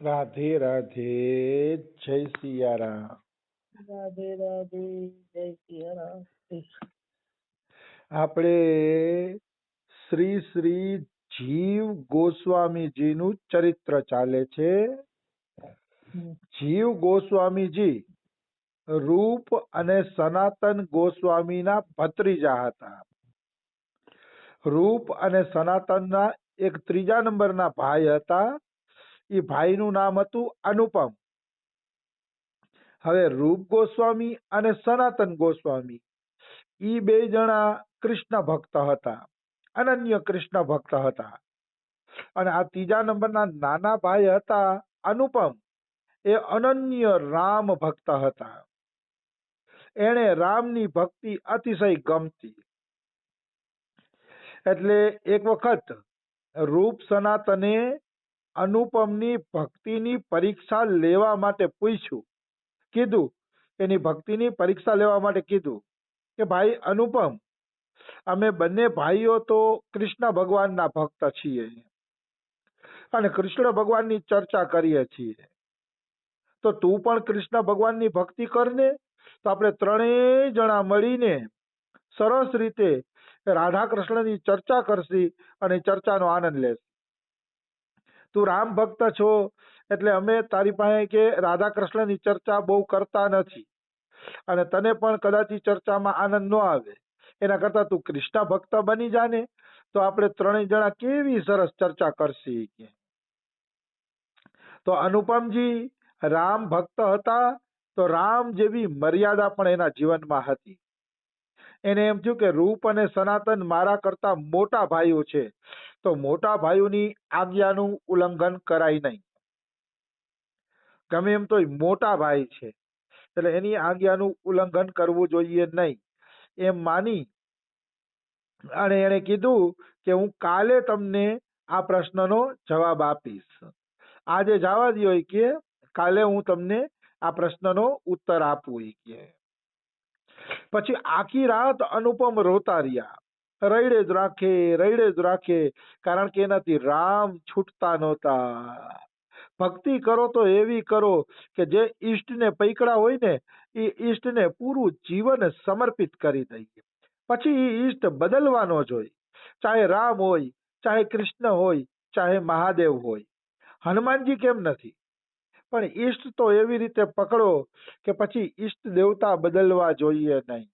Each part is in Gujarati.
રાધે રાધે, જય સિયારામ. રાધે રાધે, જય સિયારામ. આપણે શ્રી શ્રી જીવ ગોસ્વામીજીનું ચરિત્ર ચાલે છે. જીવ ગોસ્વામીજી રૂપ અને સનાતન ગોસ્વામીના ભત્રીજા હતા. રૂપ અને સનાતનના એક ત્રીજા નંબરના ભાઈ હતા. એ ભાઈનું નામ હતું અનુપમ. હવે રૂપ ગોસ્વામી અને સનાતન ગોસ્વામી એ બે જણા કૃષ્ણ ભક્ત હતા, અનન્ય કૃષ્ણ ભક્ત હતા. અને આ ત્રીજા નંબરના નાના ભાઈ હતા અનુપમ, એ અનન્ય રામ ભક્ત હતા. એને રામની ભક્તિ અતિશય ગમતી. એટલે એક વખત રૂપ સનાતને અનુપમની ભક્તિની પરીક્ષા લેવા માટે પૂછ્યું, કીધું એની ભક્તિની પરીક્ષા લેવા માટે કીધું કે ભાઈ અનુપમ, અમે બંને ભાઈઓ તો કૃષ્ણ ભગવાનના ભક્ત છીએ અને કૃષ્ણ ભગવાનની ચર્ચા કરીએ છીએ, તો તું પણ કૃષ્ણ ભગવાનની ભક્તિ કરને. તો આપણે ત્રણેય જણા મળીને સરસ રીતે રાધા કૃષ્ણની ચર્ચા કરશી અને ચર્ચાનો આનંદ લેશી. તું રામ ભક્ત છો એટલે અમે તારી પાસે કે રાધા કૃષ્ણની ચર્ચા બહુ કરતા નથી અને તને પણ કદાચ ચર્ચામાં આનંદ ન આવે. એના કરતા તું કૃષ્ણ ભક્ત બની જાને, તો આપણે ત્રણેય જણા કેવી સરસ ચર્ચા કરશી. તો અનુપમજી રામ ભક્ત હતા, તો રામ જેવી મર્યાદા પણ એના જીવનમાં હતી. એને એમ થયું કે રૂપ અને સનાતન મારા કરતા મોટા ભાઈઓ છે, તો મોટા ભાઈઓની આજ્ઞાનું ઉલ્લંઘન કરાય નહીં. ગમે એમ તો મોટા ભાઈ છે એટલે એની આજ્ઞાનું ઉલ્લંઘન કરવું જોઈએ નહીં એમ માની અને એણે કીધું કે હું કાલે તમને આ પ્રશ્નનો જવાબ આપીશ. આજે જવા દો કે કાલે હું તમને આ પ્રશ્નનો ઉત્તર આપું કે. પછી આખી રાત અનુપમ રોતા રહ્યા, રડે જ રાખે, કારણ કે એનાથી રામ છૂટતા નહોતા. ભક્તિ કરો તો એવી કરો કે જે ઈષ્ટને પૈકડા હોય ને એ ઈષ્ટને પૂરું જીવન સમર્પિત કરી દઈએ. પછી એ ઈષ્ટ બદલવાનો જ હોય, ચાહે રામ હોય, ચાહે કૃષ્ણ હોય, ચાહે મહાદેવ હોય. હનુમાનજી કેમ નથી, પણ ઈષ્ટ તો એવી રીતે પકડો કે પછી ઈષ્ટ દેવતા બદલવા જોઈએ નહીં.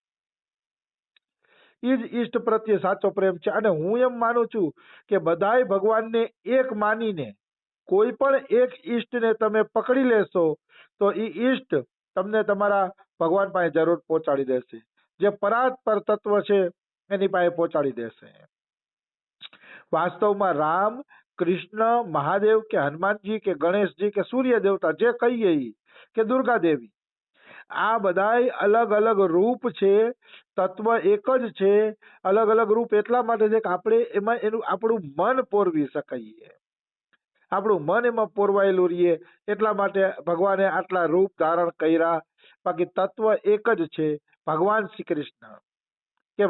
એ જ ઈષ્ટ પ્રત્યે સાચો પ્રેમ છે. અને હું એમ માનું છું કે બધાય ભગવાનને એક માનીને કોઈ પણ એક ઈષ્ટને તમે પકડી લેશો તો એ ઈષ્ટ તમને તમારા ભગવાન પાસે જરૂર પહોંચાડી દેશે. જે પરાત્પર તત્વ છે એની પાસે પહોંચાડી દેશે. વાસ્તવમાં રામ, કૃષ્ણ, મહાદેવ કે હનુમાનજી કે ગણેશજી કે સૂર્ય દેવતા જે કહીએ કે દુર્ગા દેવી, આ બધાય અલગ અલગ રૂપ છે, તત્વ એક જ છે. અલગ અલગ રૂપ એટલા માટે છે કે આપણે એમાં એનું આપણું મન પોરવી શકીએ, આપણું મન એમાં પોરવાયેલું રહીએ એટલા માટે ભગવાને આટલા રૂપ ધારણ કર્યા. બાકી તત્વ એક જ છે, ભગવાન શ્રી કૃષ્ણ કે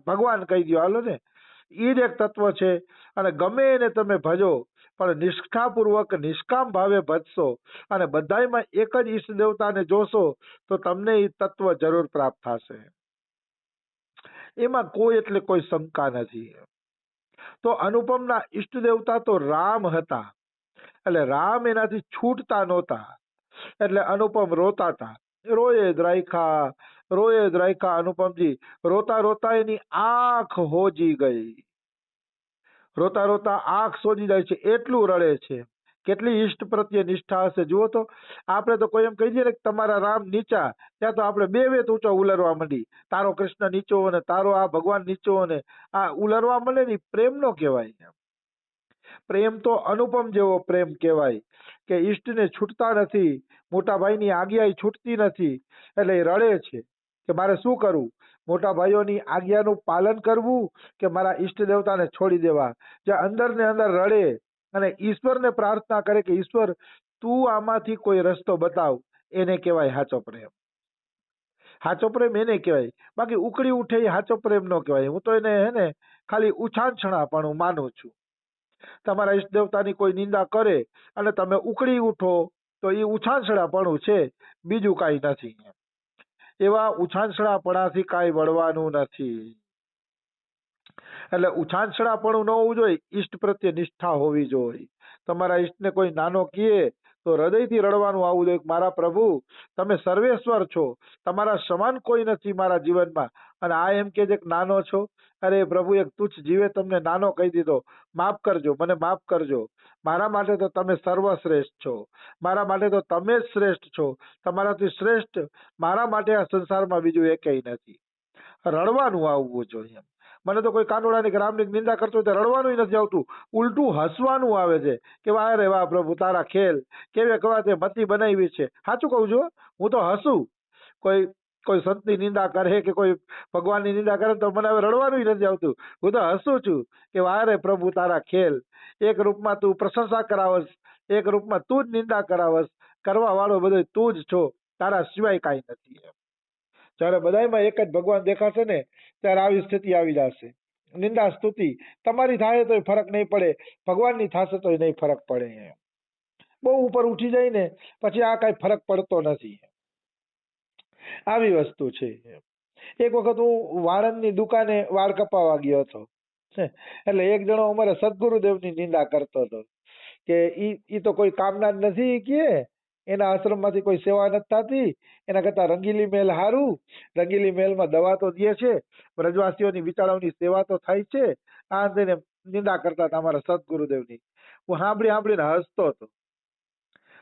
ભગવાન કહી દો હાલો ને, એ જ એક તત્વ છે. અને ગમે એને તમે ભજો પણ નિષ્ઠાપૂર્વક નિષ્કામ ભાવે ભજશો અને બધાયમાં એક જ ઈષ્ટ દેવતાને જોશો તો તમને એ તત્વ જરૂર પ્રાપ્ત થશે. એમાં કોઈ એટલે કોઈ શંકા નથી. તો અનુપમના ઈષ્ટ દેવતા તો રામ હતા, એટલે રામ એનાથી છૂટતા નહોતા. એટલે અનુપમ રોતા હતા, રોયે જ રાખ્યા અનુપમજી. રોતા રોતા એની આંખ હોજી ગઈ. રોતા રોતા આંખ સોજી જાય છે એટલું રડે છે. કેટલી ઈષ્ટ પ્રત્યે નિષ્ઠા હશે જુઓ તો. આપણે તો કોઈ એમ કહી દઈએ ને તમારા રામ નીચા, ત્યાં તો આપણે બે વેત ઊંચો ઉલરવા માંડી. તારો કૃષ્ણ નીચો અને તારો આ ભગવાન નીચો અને આ ઉલરવા માંડે ને પ્રેમ નો કહેવાય. પ્રેમ તો અનુપમ જેવો પ્રેમ કહેવાય કે ઈષ્ટને છૂટતા નથી, મોટા ભાઈની આજ્ઞા છૂટતી નથી. એટલે એ રડે છે કે મારે શું કરવું, મોટા ભાઈઓની આજ્ઞાનું પાલન કરવું કે મારા ઈષ્ટ દેવતાને છોડી દેવા. જે અંદર ને અંદર રડે અને ઈશ્વરને પ્રાર્થના કરે કે ઈશ્વર તું આમાંથી કોઈ રસ્તો બતાવ, એને કહેવાય સાચો પ્રેમ. સાચો પ્રેમ એને કહેવાય. બાકી ઉકળી ઉઠે એ સાચો પ્રેમ ન કહેવાય. હું તો એને હે ને ખાલી ઉછાંછણા પણ હું માનું છું. તમારા ઈષ્ટ દેવતાની કોઈ નિંદા કરે અને તમે ઉકળી ઉઠો તો એ ઉછાંછડાપણું છે, બીજું કાંઈ નથી. એવા ઉછાંછડાપણાથી કાંઈ વળવાનું નથી. એટલે ઉછાંછડાપણું ન હોવું જોઈએ, ઈષ્ટ પ્રત્યે નિષ્ઠા હોવી જોઈએ. તમારા ઈષ્ટને કોઈ નાનો કહે તો હૃદયથી રડવાનું આવવું જોઈએ, મારા પ્રભુ તમે સર્વેશ્વર છો, તમારા સમાન કોઈ નથી મારા જીવનમાં, અને આ એમ કે છે કે નાનો છો. અરે પ્રભુ, એક તુચ્છ જીવે તમને નાનો કહી દીધો, માફ કરજો, મને માફ કરજો. મારા માટે તો તમે સર્વશ્રેષ્ઠ છો, મારા માટે તો તમે જ શ્રેષ્ઠ છો, તમારાથી શ્રેષ્ઠ મારા માટે આ સંસારમાં બીજું એકેય નથી. રડવાનું આવવું જોઈએ. મને તો કોઈ કાનોડાની કે રામની નિંદા કરતો હોય તો રડવાનું નથી આવતું, ઉલટું હસવાનું આવે છે કે વાહ રે વાહ પ્રભુ, તારા ખેલ કેવે કેવા તે મતી બનાવી છે. સાચું કહું છું, હું તો હસું. કોઈ કોઈ સંતની નિંદા કરે કે કોઈ ભગવાનની નિંદા કરે તો મને હવે રડવાનું નથી આવતું, હું તો હસું છું કે વાહ રે પ્રભુ, તારા ખેલ. એક રૂપમાં તું પ્રશંસા કરાવસ, એક રૂપમાં તું જ નિંદા કરાવસ, કરવા વાળો બધો તું જ છો, તારા સિવાય કાંઈ નથી. જયારે બધાયમાં એક જ ભગવાન દેખાશે ને ત્યારે આવી સ્થિતિ આવી જશે. નિંદા સ્તુતિ તમારી થાય તો ફરક નહીં પડે, ભગવાનની થશે તો નહીં ફરક પડે. બહુ ઉપર ઉઠી જાય ને પછી આ કઈ ફરક પડતો નથી. આવી વસ્તુ છે. એક વખત હું વાળંદની દુકાને વાળ કપાવા ગયો હતો, એટલે એક જણો અમારે સદગુરુદેવની નિંદા કરતો હતો કે ઈ તો કોઈ કામના જ નથી, કે એના આશ્રમમાંથી કોઈ સેવા નથી થતી, એના કરતા રંગીલી મહેલ હારું, રંગીલી મહેલમાં દવા તો દે છે, બ્રજવાસીઓની બિચારાઓની સેવા તો થાય છે. આ તેને નિંદા કરતા હતા અમારા સદગુરુદેવની. હું સાંભળીને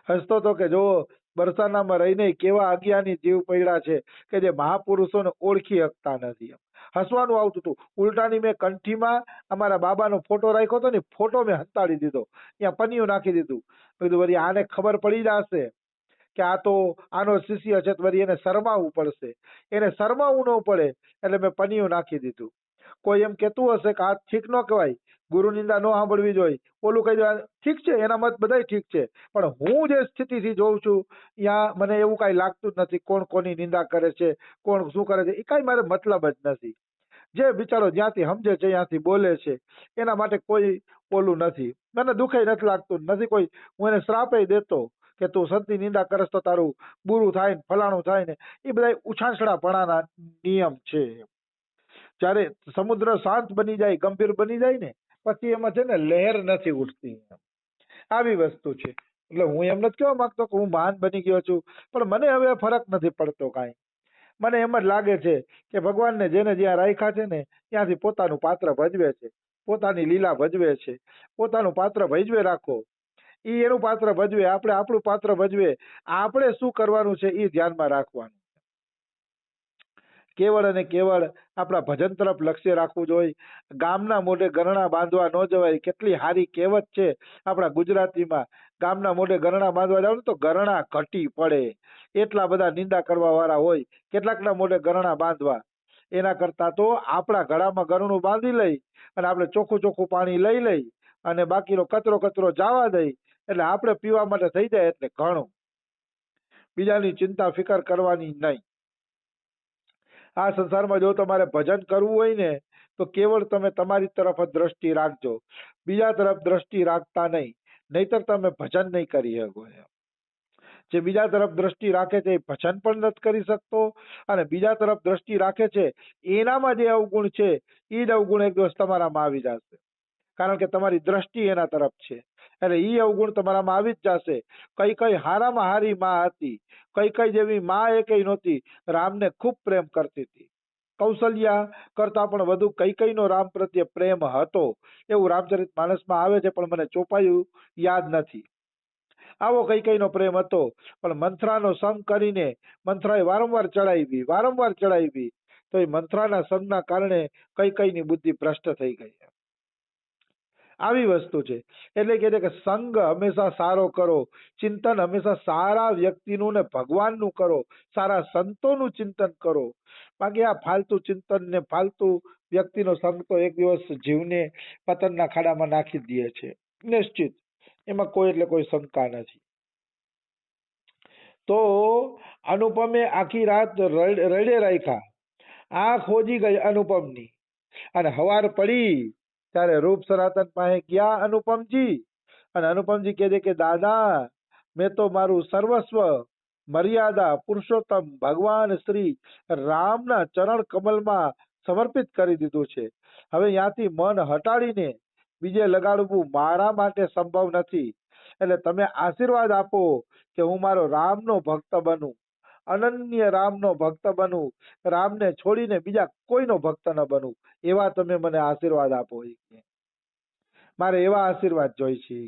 હસતો હતો કે જો બરસાનામાં રહીને કેવા અજ્ઞાની જીવ પડ્યા છે કે જે મહાપુરુષોને ઓળખી શકતા નથી. હસવાનું આવતું હતું. ઉલટાની મેં કંઠીમાં અમારા બાબાનો ફોટો રાખ્યો હતો ને, ફોટો મેં હંતાડી દીધો, ત્યાં પન્નિયું નાખી દીધું. કીધું વળી આને ખબર પડી જશે કે આ તો આનો શિષ્ય છે, વળી એને શરમાવવું પડશે. એને શરમાવવું ન પડે એટલે મેં પન્નિયું નાખી દીધું. કોઈ એમ કેતું હશે કે આ ઠીક ન કહેવાય, ગુરુ નિંદા ન સાંભળવી જોઈએ, ઓલું કહી દે ઠીક છે, એના મત બધા ઠીક છે, પણ હું જે સ્થિતિથી જોઉં છું ત્યાં મને એવું કાંઈ લાગતું જ નથી કોણ કોની નિંદા કરે છે, કોણ શું કરે છે, એ કાંઈ મારે મતલબ જ નથી. જે બિચારો જ્યાંથી સમજે છે ત્યાંથી બોલે છે, એના માટે કોઈ ઓલું નથી. મને દુઃખય નથી લાગતું, નથી કોઈ હું એને શ્રાપે દેતો કે તું સંતની નિંદા કરસ તો તારું બુરું થાય ને ફલાણું થાય ને. એ બધા ઉછાંછડાપણાના નિયમ છે. જ્યારે સમુદ્ર શાંત બની જાય, ગંભીર બની જાય ને પછી એમાં છે ને લહેર નથી ઉઠતી. આવી વસ્તુ છે. એટલે હું એમ નથી કહેવા માંગતો કે હું મહાન બની ગયો છું, પણ મને હવે ફરક નથી પડતો કાંઈ. મને એમ જ લાગે છે કે ભગવાનને જેને જ્યાં રાખ્યા છે ને ત્યાંથી પોતાનું પાત્ર ભજવે છે, પોતાની લીલા ભજવે છે. પોતાનું પાત્ર ભજવે રાખો, એ એનું પાત્ર ભજવે, આપણે આપણું પાત્ર ભજવે. આપણે શું કરવાનું છે એ ધ્યાનમાં રાખવાનું. કેવળ અને કેવળ આપણા ભજન તરફ લક્ષ્ય રાખવું જોઈએ. ગામના મોઢે ગરણા બાંધવા ન જવાય. કેટલી સારી કહેવત છે આપણા ગુજરાતીમાં, ગામના મોઢે ગરણા બાંધવા જાવ ને તો ગરણા ઘટી પડે. એટલા બધા નિંદા કરવા વાળા હોય, કેટલાકના મોઢે ગરણા બાંધવા. એના કરતા તો આપણા ગળામાં ગરણું બાંધી લઈ અને આપણે ચોખ્ખું ચોખ્ખું પાણી લઈ લઈ અને બાકીનો કચરો જવા દઈ એટલે આપણે પીવા માટે થઈ જાય એટલે ઘણું. બીજાની ચિંતા ફિકર કરવાની નહીં. આ સંસારમાં જો તમારે ભજન કરવું હોય ને તો કેવળ તમે તમારી તરફ જ દ્રષ્ટિ રાખજો, બીજા તરફ દ્રષ્ટિ રાખતા નહીં, નહીતર તમે ભજન નહીં કરી શકો. જે બીજા તરફ દ્રષ્ટિ રાખે છે એ ભજન પણ નથી કરી શકતો, અને બીજા તરફ દ્રષ્ટિ રાખે છે એનામાં જે અવગુણ છે એ જ અવગુણ એક દિવસ તમારામાં આવી જશે, કારણ કે તમારી દ્રષ્ટિ એના તરફ છે. એટલે એ અવગુણ તમારામાં આવી જ જશે. કઈ હારામાં હારી માં હતી, કઈ જેવી માં એ કઈ નહોતી, રામને ખૂબ પ્રેમ કરતી હતી. કૌશલ્યા કરતા પણ વધુ કઈનો રામ પ્રત્યે પ્રેમ હતો એવું રામચરિત માનસમાં આવે છે, પણ મને ચોપાયું યાદ નથી. આવો કઈનો પ્રેમ હતો, પણ મંથરાનો સંગ કરીને મંથરાએ વારંવાર ચડાવી તો એ મંથરાના સંગના કારણે કઈની બુદ્ધિ ભ્રષ્ટ થઈ ગઈ. આવી વસ્તુ છે. એટલે કે છે કે સંગ હંમેશા સારો કરો, ચિંતન હંમેશા સારા વ્યક્તિનું ને ભગવાનનું કરો, સારા સંતોનું ચિંતન કરો. બાકી આ ફાલતુ ચિંતન ને ફાલતુ વ્યક્તિનો સંગ તો એક દિવસ જીવને પતનના ખાડામાં નાખી જ દે છે, નિશ્ચિત. એમાં કોઈ એટલે કોઈ શંકા નથી. તો અનુપમે આખી રાત રડે રાખ્યા, આંખ હોજી ગઈ અનુપમની, અને હવાર પડી ત્યારે રૂપ સનાતન પાસે ગયા અનુપમજી, અને અનુપમજી કહે છે કે દાદા મેં તો મારું સર્વસ્વ મર્યાદા પુરુષોત્તમ ભગવાન શ્રી રામના ચરણ કમલમાં સમર્પિત કરી દીધું છે. હવે ત્યાંથી મન હટાડીને બીજે લગાડવું મારા માટે સંભવ નથી. એટલે તમે આશીર્વાદ આપો કે હું મારો રામનો ભક્ત બનું, અનન્ય રામનો ભક્ત બનું, રામને છોડીને બીજા કોઈનો ભક્ત ન બનું. એવા તમે મને આશીર્વાદ આપો. મારે એવા આશીર્વાદ જોઈ છે.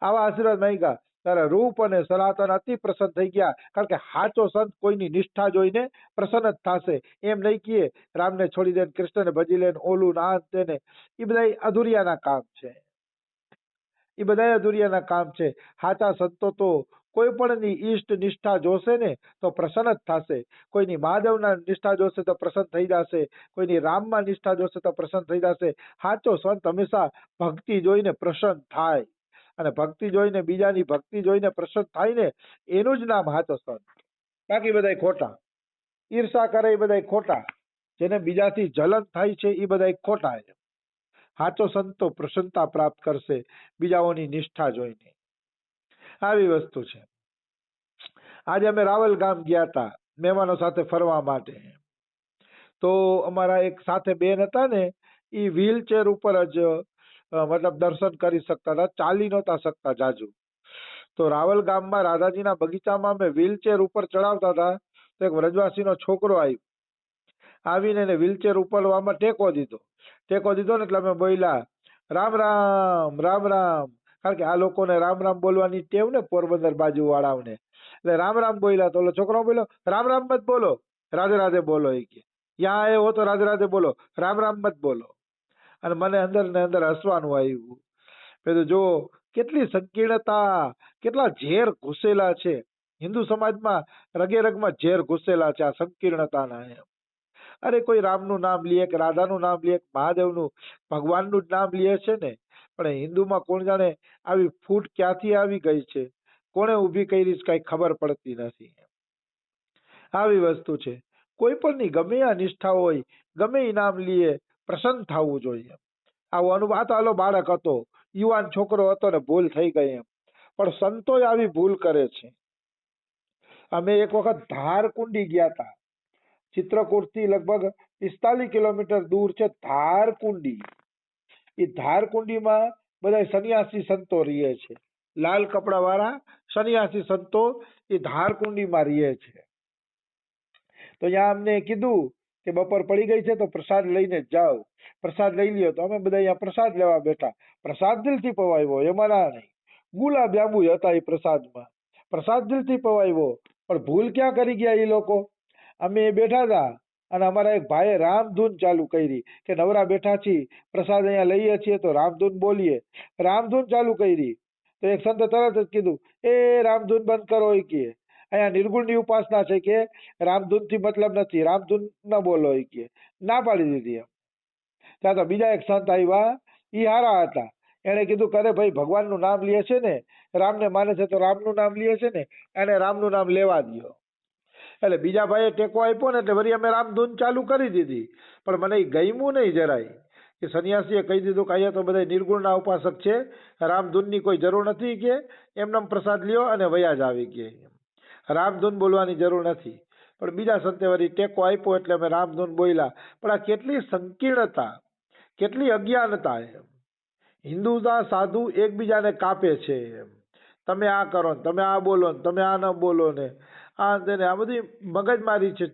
આવા આશીર્વાદ માંગ્યા ત્યારે રૂપ અને સનાતન અતિ પ્રસન્ન થઈ ગયા. કારણ કે સાચો સંત કોઈની નિષ્ઠા જોઈને પ્રસન્ન જ થશે. એમ નહીં કીએ રામને છોડી દે, કૃષ્ણને ભજી લે, ઓલું ના તેને, એ બધા અધુરિયાના કામ છે. એ બધા અધુરિયાના કામ છે. સાચા સંતો તો કોઈ પણની ઈષ્ટ નિષ્ઠા જોશે ને તો પ્રસન્ન જ થશે. કોઈની મહાદેવના નિષ્ઠા જોશે તો પ્રસન્ન થઈ જશે, કોઈની રામમાં નિષ્ઠા જોશે તો પ્રસન્ન થઈ જશે. સાચો સંત હંમેશા ભક્તિ જોઈને પ્રસન્ન થાય, અને ભક્તિ જોઈને, બીજાની ભક્તિ જોઈને પ્રસન્ન થાય ને એનું જ નામ સાચો સંત. બાકી બધા ખોટા, ઈર્ષા કરે એ બધા ખોટા, જેને બીજાથી જલન થાય છે એ બધા ખોટા. સાચો સંત તો પ્રસન્નતા પ્રાપ્ત કરશે બીજાઓની નિષ્ઠા જોઈને. આવી વસ્તુ છે. આજે અમે રાવલ ગામ ગયા હતા મહેમાનો સાથે ફરવા માટે. તો અમારા એક સાથે બેન હતા ને, એ વ્હીલચેર ઉપર જ મતલબ દર્શન કરી શકતા હતા, ચાલી નહોતા શકતા જાજુ. તો રાવલ ગામમાં રાધાજીના બગીચામાં અમે વ્હીલચેર ઉપર ચડાવતા હતા. તો એક વ્રજવાસીનો છોકરો આવીને એને વ્હીલચેર ઉપાડવામાં ટેકો દીધો ને એટલે અમે બોલ્યા રામ રામ રામ રામ. કારણ કે આ લોકોને રામ રામ બોલવાની ટેવ ને પોરબંદર બાજુ વાળાઓને, એટલે રામ રામ બોલ્યા. તો ઓલો છોકરો બોલ્યો રામ રામ મત બોલો, રાધે રાધે બોલો. એ કે યહાં આયે હો તો રાધે રાધે બોલો, રામ રામ મત બોલો. અને મને અંદર ને અંદર હસવાનું આવ્યું. પેલું જો કેટલી સંકીર્ણતા, કેટલા ઝેર ઘૂસેલા છે હિન્દુ સમાજમાં, રગે રગમાં ઝેર ઘૂસેલા છે આ સંકીર્ણતાના. અરે કોઈ રામનું નામ લે કે રાધાનું નામ લે, મહાદેવનું, ભગવાનનું જ નામ લે છે ને, પણ હિન્દુમાં કોણ જાણે આવી ફૂટ ક્યાંથી આવી ગઈ છે, કોણે ઊભી કરી છે કઈ ખબર પડતી નથી. આવી વસ્તુ છે. કોઈ પણની ગમે આ નિષ્ઠા હોય, ગમે એ નામ લે, પ્રસન્ન થવું જોઈએ. આવો અનુભવ. આ તો આલો બાળક હતો, યુવાન છોકરો હતો ને ભૂલ થઈ ગઈ એમ, પણ સંતો આવી ભૂલ કરે છે. અમે એક વખત ધારકુંડી ગયા હતા. ચિત્રકૂટથી લગભગ 45 કિલોમીટર દૂર છે ધારકુંડી. એ ધારકુંડીમાં બધા સન્યાસી સંતો રહે છે, લાલ કપડા વાળા સન્યાસી સંતો એ ધારકુંડીમાં રહે છે. તો અહીંયા અમને કીધું કે બપોર પડી ગઈ છે તો પ્રસાદ લઈને જાઓ, પ્રસાદ લઈ લ્યો. તો અમે બધા અહીંયા પ્રસાદ લેવા બેઠા. પ્રસાદ દિલથી પવાવ્યો, એમાં ના નહીં, ગુલાબ જાંબુ હતા એ પ્રસાદમાં. પ્રસાદ દિલથી પવાવ્યો, પણ ભૂલ ક્યાં કરી ગયા એ લોકો. અમે બેઠા હતા અને અમારા એક ભાઈએ રામધૂન ચાલુ કરી કે નવરા બેઠા છીએ, પ્રસાદ અહીંયા લઈએ છીએ તો રામધૂન બોલીએ. રામધૂન ચાલુ કરી તો એક સંતે તરત જ કીધું એ રામધૂન બંધ કરો. એ કે અહીંયા નિર્ગુણની ઉપાસના છે, કે રામધૂનથી મતલબ નથી, રામધૂન ન બોલો. એ કે ના પાડી દીધી. ત્યાં તો બીજા એક સંત આવ્યા, એ હારા હતા. એને કીધું કરે ભાઈ ભગવાનનું નામ લે છે ને, રામને માને છે તો રામનું નામ લે છે ને, એને રામનું નામ લેવા દો. એટલે બીજા ભાઈએ ટેકો આપ્યો ને એટલે વળી અમે રામધૂન ચાલુ કરી દીધી. પણ મને એ ગમ્યું નહીં જરાય કે સન્યાસીએ કહી દીધું કે અહીંયા તો બધા નિર્ગુણના ઉપાસક છે, રામધૂનની કોઈ જરૂર નથી, કે એમને પ્રસાદ લ્યો અને વયા જ આવી કે રામધૂન બોલવાની જરૂર નથી. પણ બીજા સંતે વળી ટેકો આપ્યો એટલે અમે રામધૂન બોલ્યા. પણ આ કેટલી સંકીર્ણતા, કેટલી અજ્ઞાનતા. હિન્દુના સાધુ એકબીજાને કાપે છે. તમે આ કરો ને, તમે આ બોલો ને, તમે આ ન બોલો ને, આ બધી મગજમારી છે.